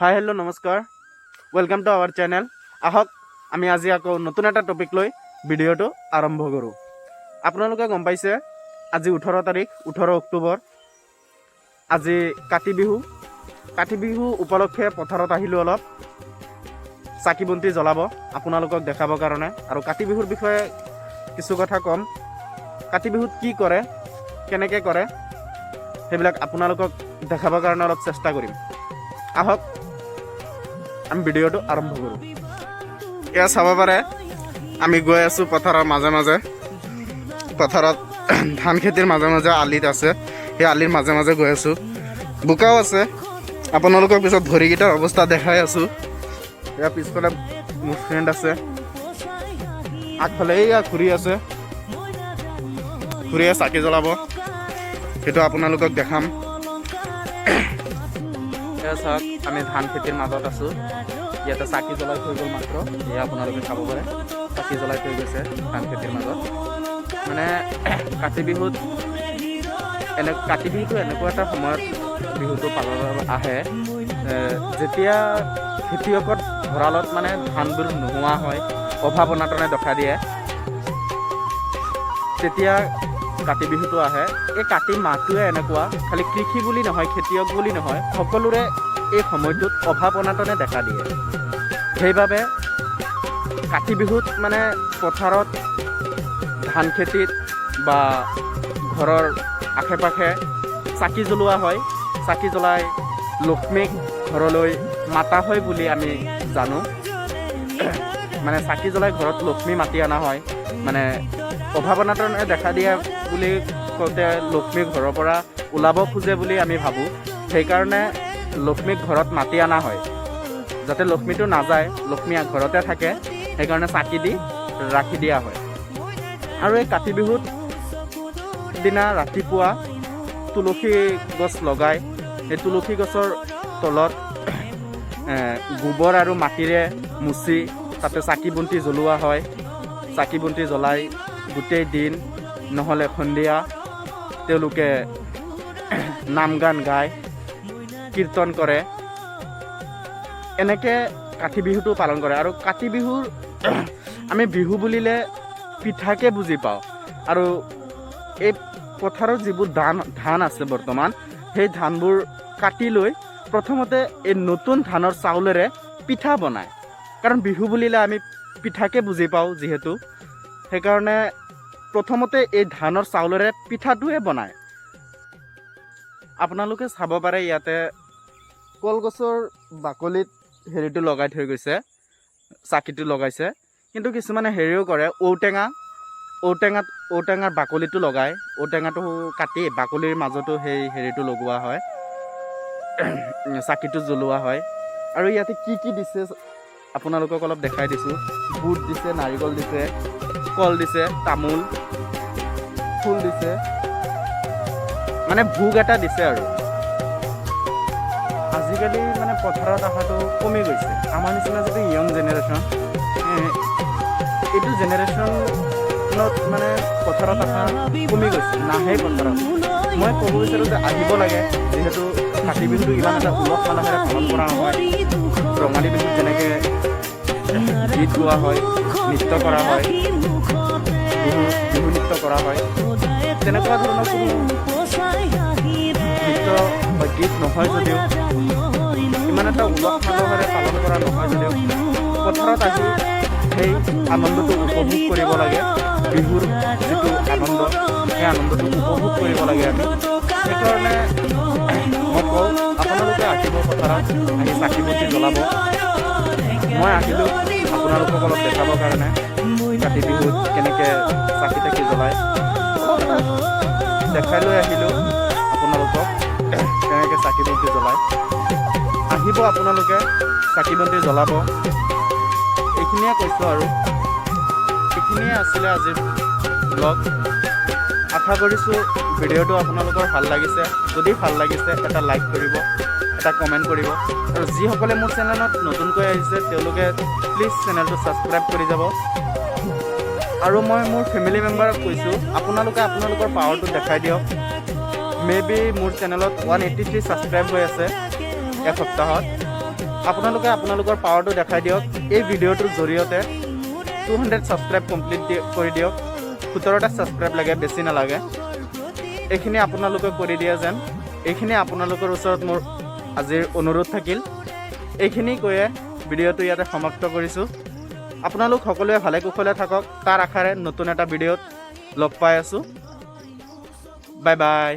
Hi hello' নমস্কাৰ, welcome to hour channel. আহক আমি আজি আকৌ নতুন এটা টপিক লৈ ভিডিঅ'টো আৰম্ভ কৰোঁ। আপোনালোকে গম পাইছে আজি 18 তাৰিখ 18 অক্টোবৰ। আজি কাতি বিহু। কাতি বিহু উপলক্ষে পথাৰত আহিলোঁ অলপ চাকি বন্তি জ্বলাব আপোনালোকক দেখাবৰ কাৰণে। আৰু কাতি বিহুৰ বিষয়ে কিছু কথা ক'ম। কাতি বিহুত কি কৰে, কেনেকৈ কৰে সেইবিলাক আপোনালোকক দেখাবৰ কাৰণে অলপ চেষ্টা কৰিম। আহক আমি ভিডিঅ'টো আৰম্ভ কৰোঁ। এয়া চাব পাৰে আমি গৈ আছোঁ পথাৰৰ মাজে মাজে। পথাৰত ধান খেতিৰ মাজে মাজে আলিত আছে, সেই আলিৰ মাজে মাজে গৈ আছোঁ। বোকাও আছে, আপোনালোকক পিছত ভৰিকেইটাৰ অৱস্থা দেখাই আছোঁ। এয়া পিছফালে মোৰ ফ্ৰেণ্ড আছে, আগফালে এয়া ঘূৰি আছে, ঘূৰিয়ে চাকি জ্বলাব, সেইটো আপোনালোকক দেখাম। চাওক আমি ধান খেতিৰ মাজত আছোঁ। ইয়াতে চাকি জ্বলাই থৈ গ'ল মাত্ৰ, এয়া আপোনালোকে চাব পাৰে চাকি জ্বলাই থৈ গৈছে ধান খেতিৰ মাজত। মানে কাতি বিহুটো এনেকুৱা এটা সময়ত বিহুটো পালন আহে যেতিয়া খেতিয়কৰ ভঁৰালত মানে ধানবোৰ নোহোৱা হয়, অভাৱ অনাটনে দেখা দিয়ে, তেতিয়া কাতি বিহুটো আহে। এই কাতি মাহটোৱে এনেকুৱা, খালি কৃষি বুলি নহয়, খেতিয়ক বুলি নহয়, সকলোৰে এই সময়টোত অভাৱ অনাটনে দেখা দিয়ে। সেইবাবে কাতি বিহুত মানে পথাৰত ধান খেতিত বা ঘৰৰ আশে পাশে চাকি জ্বলোৱা হয়। চাকি জ্বলাই লক্ষ্মীক ঘৰলৈ মাতা হয় বুলি আমি জানো। মানে চাকি জ্বলাই ঘৰত লক্ষ্মী মাতি অনা হয়। মানে অভাৱ অনাটনে দেখা দিয়ে বুলি কওঁতে লক্ষ্মী ঘৰৰ পৰা ওলাব খোজে বুলি আমি ভাবোঁ। সেইকাৰণে লক্ষ্মীক ঘৰত মাতি অনা হয়, যাতে লক্ষ্মীটো নাযায়, লক্ষ্মী ঘৰতে থাকে। সেইকাৰণে চাকি দি ৰাখি দিয়া হয়। আৰু এই কাতি বিহুত দিনা ৰাতিপুৱা তুলসী গছ লগাই, সেই তুলসী গছৰ তলত গোবৰ আৰু মাটিৰে মুচি তাতে চাকি বন্তি জ্বলোৱা হয়। চাকি বন্তি জ্বলাই গোটেই দিন নহ'লে সন্ধিয়া তেওঁলোকে নাম গান গায়, কীৰ্তন কৰে, এনেকৈ কাতি বিহুটো পালন কৰে। আৰু কাতি বিহুৰ আমি বিহু বুলিলে পিঠাকে বুজি পাওঁ। আৰু এই পথাৰত যিবোৰ ধান আছে বৰ্তমান, সেই ধানবোৰ কাটি লৈ প্ৰথমতে এই নতুন ধানৰ চাউলেৰে পিঠা বনায়। কাৰণ বিহু বুলিলে আমি পিঠাকে বুজি পাওঁ যিহেতু, সেইকাৰণে প্ৰথমতে এই ধানৰ চাউলেৰে পিঠাটোৱে বনায়। আপোনালোকে চাব পাৰে ইয়াতে কলগছৰ বাকলিত হেৰিটো লগাই থৈ গৈছে, চাকিটো লগাইছে। কিন্তু কিছুমানে হেৰিও কৰে, ঔটেঙাৰ বাকলিটো লগায়। ঔটেঙাটো কাটি বাকলিৰ মাজতো সেই হেৰিটো লগোৱা হয়, চাকিটো জ্বলোৱা হয়। আৰু ইয়াতে কি কি দিছে আপোনালোকক অলপ দেখাই দিছোঁ। বুট দিছে, নাৰিকল দিছে, কল দিছে, তামোল, ফুল দিছে, মানে ভোগ এটা দিছে। আৰু আজিকালি মানে পথাৰত অহাটো কমি গৈছে। আমাৰ নিচিনা যিটো য়ং জেনেৰেশ্যন, এইটো জেনেৰেশ্যনত মানে পথাৰত অহা কমি গৈছে, নাহেই পথাৰত। মই ক'ব বিচাৰোঁ যে আহিব লাগে, যিহেতু কাতি বিহুটো ইমান এটা উলহ মালহেৰে পালন কৰা নহয়। ৰঙালী বিহুত যেনেকৈ গীত গোৱা হয়, নৃত্য কৰা হয়, বিহু নৃত্য কৰা হয়, তেনেকুৱা ধৰণৰ কোনো নৃত্য বা গীত নহয় যদিও, ইমান এটা উলহ মালহেৰে পালন কৰা নহয় যদিও, পথাৰত আহি সেই আনন্দটো উপভোগ কৰিব লাগে। বিহুৰ যিটো আনন্দ, সেই আনন্দটো উপভোগ কৰিব লাগে আমি। সেইকাৰণে মই কওঁ, আপোনালোকে আহিব পথাৰত, আহি চাকি বন্তি জ্বলাব। মই আহিলোঁ আপোনালোকক অলপ দেখাবৰ কাৰণে কাতি বিহুত কেনেকৈ চাকি তাকি জ্বলায়, দেখাই লৈ আহিলোঁ আপোনালোকক কেনেকৈ চাকি বন্তি জ্বলায়। আহিব আপোনালোকে, চাকি বন্তি জ্বলাব। এইখিনিয়ে কৈছোঁ। আৰু এইখিনিয়ে আছিলে আজিৰ ব্লগ। আশা কৰিছোঁ ভিডিঅ'টো আপোনালোকৰ ভাল লাগিছে। যদি ভাল লাগিছে এটা লাইক কৰিব, এটা কমেণ্ট কৰিব। আৰু যিসকলে মোৰ চেনেলত নতুনকৈ আহিছে তেওঁলোকে প্লিজ চেনেলটো ছাবস্ক্ৰাইব কৰি যাব। আৰু মই মোৰ ফেমিলি মেম্বাৰক কৈছোঁ, আপোনালোকে আপোনালোকৰ পাৱাৰটো দেখাই দিয়ক। মে বি মোৰ চেনেলত 183 ছাবস্ক্ৰাইব হৈ আছে এসপ্তাহত। আপোনালোকে আপোনালোকৰ পাৱাৰটো দেখাই দিয়ক এই ভিডিঅ'টোৰ জৰিয়তে 200 ছাবস্ক্ৰাইব কমপ্লিট কৰি দিয়ক 17টা ছাবস্ক্ৰাইব লাগে বেছি নালাগে এইখিনি আপোনালোকে কৰি দিয়ে যেন এইখিনি আপোনালোকৰ ওচৰত মোৰ আজিৰ অনুৰোধ থাকিল এইখিনি কৈয়ে ভিডিঅ'টো ইয়াতে সমাপ্ত কৰিছোঁ আপোনালোক সকলোৱে ভালে কুশলে থাকক তাৰ আশাৰে নতুন এটা ভিডিঅ'ত লগ পাই আছোঁ বাই বাই